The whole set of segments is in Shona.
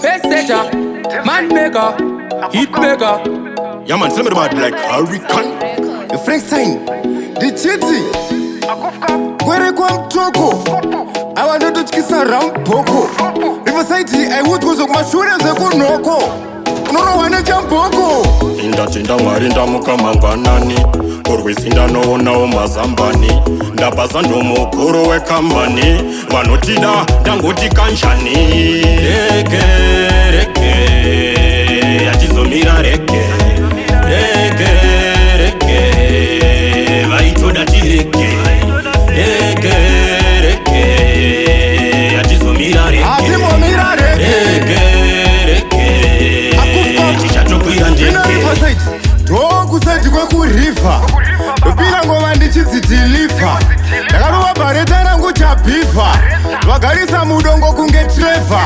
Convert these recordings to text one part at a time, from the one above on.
Passenger, man maker, hit maker. Yeah man, tell me about like Hurricane, the Frankstine, the Chitty, Kwere kwa mtoko. I want to tukisa rampoko. Riverside, I would go to Mashura Zekunoko. No wane champoko. Inda marinda mukamanganani Korwisinda no mazambani Ndabaza ndo mukuru we kambani Vanotida dangoti kanshani Reke, reke Atizomira reke Reke, reke Vaitoda tireke Reke, reke Atizomira reke Atimomira reke Ndokusati kwekurifa Dopira ngoma ndichidzidhilifa Ndakarova bhareta rangu chabhifa Vagarisa mudongo kunge treva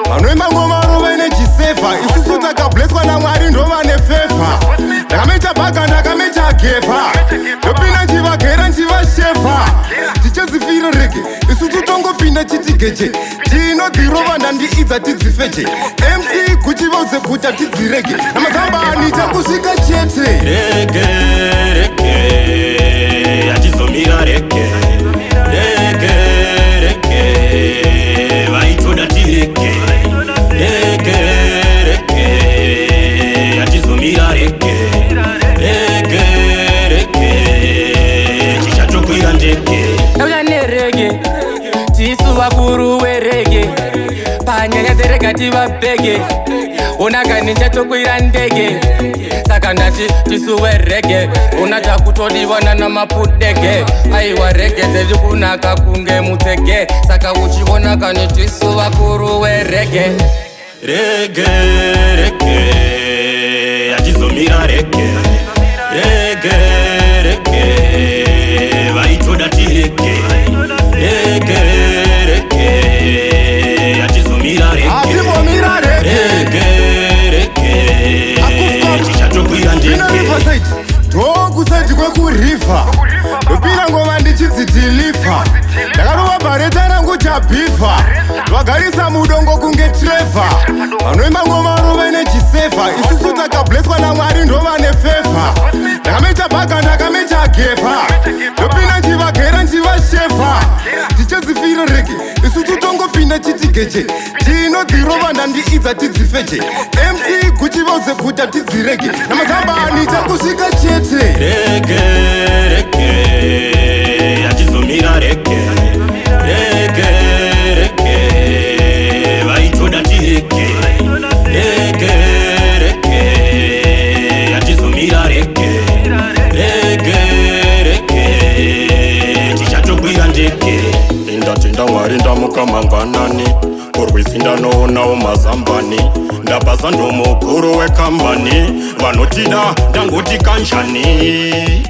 Vanoima ngoma rova ine chisefa Isusu takableswa naMwari ndova nefefa Ndakamecha bhaga ndakamecha gefa Dopina nchivagera nchivashefa Tichezifiro rege Isusu tongopinda chitigeche Tinodzirova ndandiidza tidzifeche MC kuchivaudze guta tidzirege Namazambani chakusvika chete Reke, reke Atizomira reke Reke, reke Vaitoda tireke Reke, reke Atizomira reke Reke, reke Tichatokwira ndeke Nauya nerege, tisu wakuru werege Panyanya dzerega tivabhege Onaka ninchatokwira ndege Saka ndati tisu werege Unata kutodivana na mapudege Aiwa rege dzedi kunaka kunge mutege Saka uchivonaka ni tisu wakuru werege Reke, reke Atizomira reke Reke, reke Vaitoda tireke Reke, reke Atizomira reke Atimomira reke Ndokusati kwekurifa Dopira ngoma ndichidzidhilifa Ndakarova bhareta rangu chabhifa Vagarisa mudongo kunge treva Vanoima ngoma rova ine chisefa Isusu takableswa naMwari ndova nefefa Ndakamecha bhaga ndakamecha gefa Dopina nchivagera nchivashefa Tichezifiro rege Isusu tongopinda chitigeche Tinodzirova ndandiidza tidzifeche MC kuchivaudze guta tidzirege Namazambani chakusvika chete Reke, reke Atizomira reke Reke, reke Vaitoda tireke Reke, reke Atizomira reke Reke, reke Tichatokwira ndeke Inda Mwari ndamukamanganani Korwisinda no mazambani Ndabaza ndo mukuru we kambani Vanotida dangoti kanshani